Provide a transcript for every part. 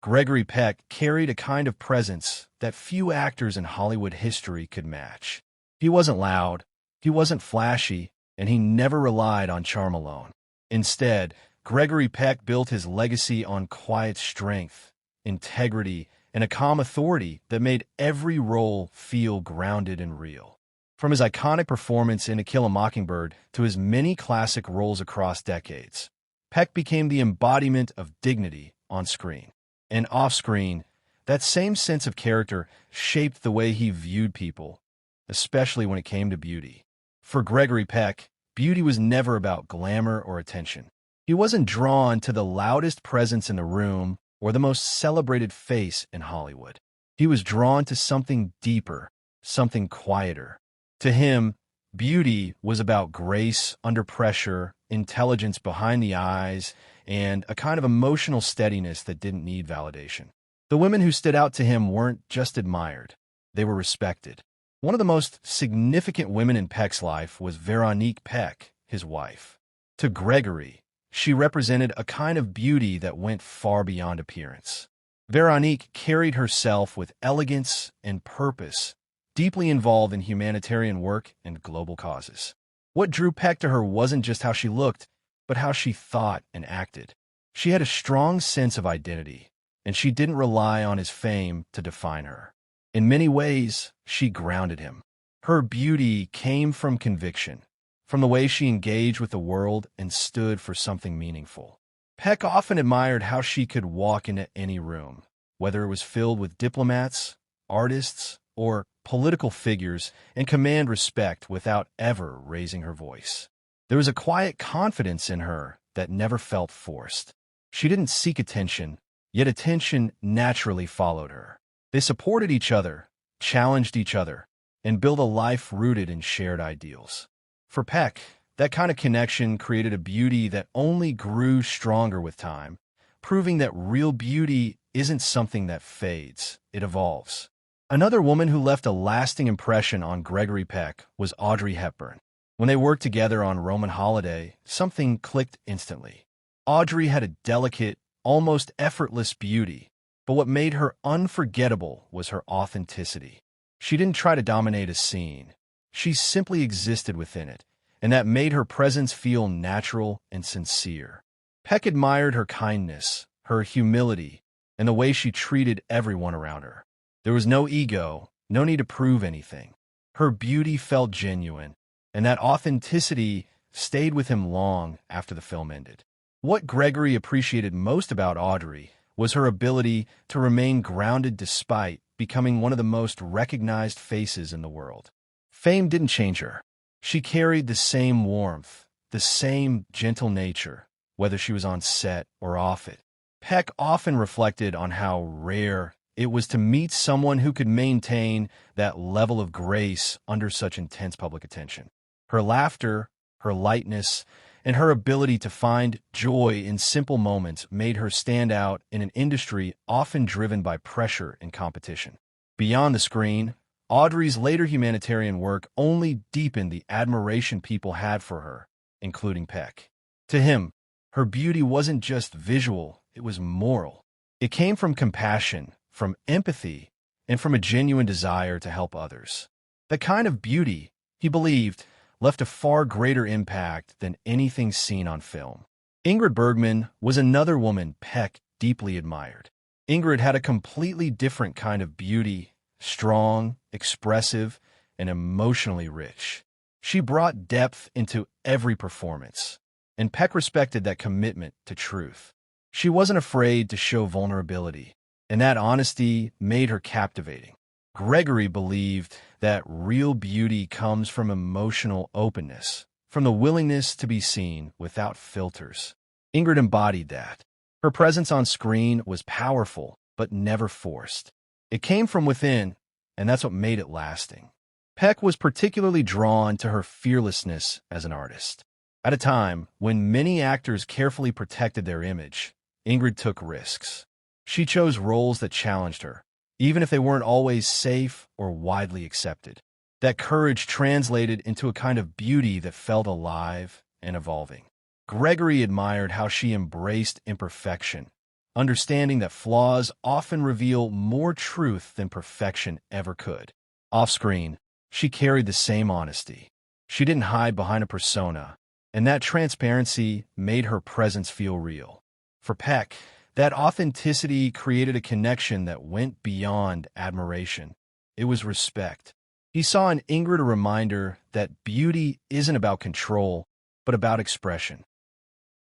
Gregory Peck carried a kind of presence that few actors in Hollywood history could match. He wasn't loud, he wasn't flashy, and he never relied on charm alone. Instead, Gregory Peck built his legacy on quiet strength, integrity, and a calm authority that made every role feel grounded and real. From his iconic performance in To Kill a Mockingbird to his many classic roles across decades, Peck became the embodiment of dignity on screen. And off-screen, that same sense of character shaped the way he viewed people, especially when it came to beauty. For Gregory Peck, beauty was never about glamour or attention. He wasn't drawn to the loudest presence in the room or the most celebrated face in Hollywood. He was drawn to something deeper, something quieter. To him, beauty was about grace under pressure, intelligence behind the eyes, and a kind of emotional steadiness that didn't need validation. The women who stood out to him weren't just admired, they were respected. One of the most significant women in Peck's life was Veronique Peck, his wife. To Gregory, she represented a kind of beauty that went far beyond appearance. Veronique carried herself with elegance and purpose, deeply involved in humanitarian work and global causes. What drew Peck to her wasn't just how she looked, but how she thought and acted. She had a strong sense of identity, and she didn't rely on his fame to define her. In many ways, she grounded him. Her beauty came from conviction, from the way she engaged with the world and stood for something meaningful. Peck often admired how she could walk into any room, whether it was filled with diplomats, artists, or political figures, and command respect without ever raising her voice. There was a quiet confidence in her that never felt forced. She didn't seek attention, yet attention naturally followed her. They supported each other, challenged each other, and built a life rooted in shared ideals. For Peck, that kind of connection created a beauty that only grew stronger with time, proving that real beauty isn't something that fades, it evolves. Another woman who left a lasting impression on Gregory Peck was Audrey Hepburn. When they worked together on Roman Holiday, something clicked instantly. Audrey had a delicate, almost effortless beauty, but what made her unforgettable was her authenticity. She didn't try to dominate a scene. She simply existed within it, and that made her presence feel natural and sincere. Peck admired her kindness, her humility, and the way she treated everyone around her. There was no ego, no need to prove anything. Her beauty felt genuine, and that authenticity stayed with him long after the film ended. What Gregory appreciated most about Audrey was her ability to remain grounded despite becoming one of the most recognized faces in the world. Fame didn't change her. She carried the same warmth, the same gentle nature, whether she was on set or off it. Peck often reflected on how rare it was to meet someone who could maintain that level of grace under such intense public attention. Her laughter, her lightness, and her ability to find joy in simple moments made her stand out in an industry often driven by pressure and competition. Beyond the screen, Audrey's later humanitarian work only deepened the admiration people had for her, including Peck. To him, her beauty wasn't just visual, it was moral. It came from compassion, from empathy, and from a genuine desire to help others. The kind of beauty, he believed, left a far greater impact than anything seen on film. Ingrid Bergman was another woman Peck deeply admired. Ingrid had a completely different kind of beauty, strong, expressive, and emotionally rich. She brought depth into every performance, and Peck respected that commitment to truth. She wasn't afraid to show vulnerability, and that honesty made her captivating. Gregory believed that real beauty comes from emotional openness, from the willingness to be seen without filters. Ingrid embodied that. Her presence on screen was powerful, but never forced. It came from within, and that's what made it lasting. Peck was particularly drawn to her fearlessness as an artist. At a time when many actors carefully protected their image, Ingrid took risks. She chose roles that challenged her, even if they weren't always safe or widely accepted. That courage translated into a kind of beauty that felt alive and evolving. Gregory admired how she embraced imperfection, understanding that flaws often reveal more truth than perfection ever could. Off-screen, she carried the same honesty. She didn't hide behind a persona, and that transparency made her presence feel real. For Peck, that authenticity created a connection that went beyond admiration. It was respect. He saw in Ingrid a reminder that beauty isn't about control, but about expression.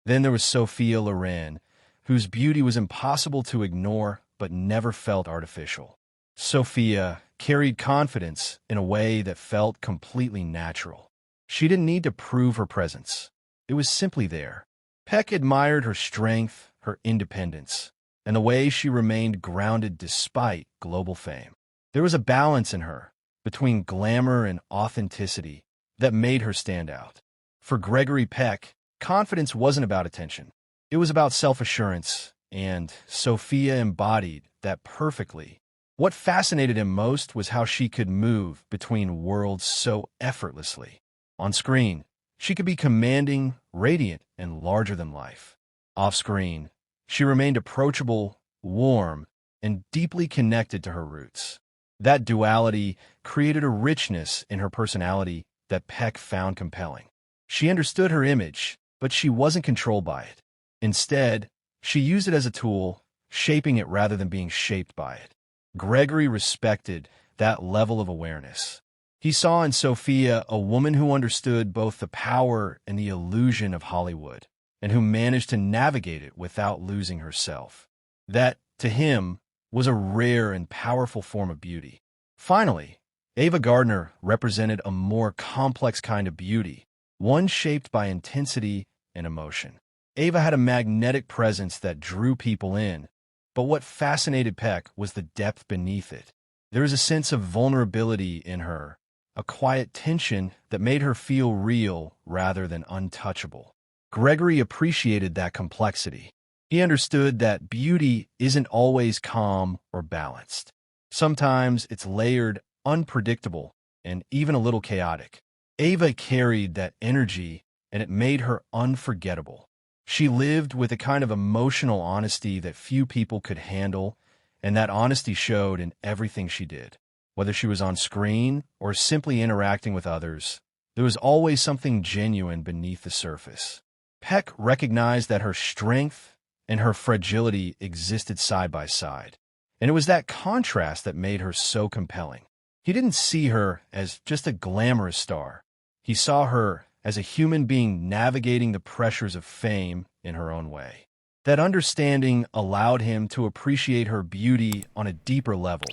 Then there was Sophia Loren, whose beauty was impossible to ignore but never felt artificial. Sophia carried confidence in a way that felt completely natural. She didn't need to prove her presence. It was simply there. Peck admired her strength, her independence, and the way she remained grounded despite global fame. There was a balance in her, between glamour and authenticity, that made her stand out. For Gregory Peck, confidence wasn't about attention. It was about self-assurance, and Sophia embodied that perfectly. What fascinated him most was how she could move between worlds so effortlessly. On screen, she could be commanding, radiant, and larger than life. Off-screen, she remained approachable, warm, and deeply connected to her roots. That duality created a richness in her personality that Peck found compelling. She understood her image, but she wasn't controlled by it. Instead, she used it as a tool, shaping it rather than being shaped by it. Gregory respected that level of awareness. He saw in Sophia a woman who understood both the power and the illusion of Hollywood, and who managed to navigate it without losing herself. That, to him, was a rare and powerful form of beauty. Finally, Ava Gardner represented a more complex kind of beauty, one shaped by intensity and emotion. Ava had a magnetic presence that drew people in, but what fascinated Peck was the depth beneath it. There was a sense of vulnerability in her, a quiet tension that made her feel real rather than untouchable. Gregory appreciated that complexity. He understood that beauty isn't always calm or balanced. Sometimes it's layered, unpredictable, and even a little chaotic. Ava carried that energy, and it made her unforgettable. She lived with a kind of emotional honesty that few people could handle, and that honesty showed in everything she did. Whether she was on screen or simply interacting with others, there was always something genuine beneath the surface. Peck recognized that her strength and her fragility existed side by side, and it was that contrast that made her so compelling. He didn't see her as just a glamorous star. He saw her as a human being navigating the pressures of fame in her own way. That understanding allowed him to appreciate her beauty on a deeper level,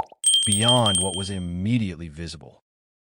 beyond what was immediately visible.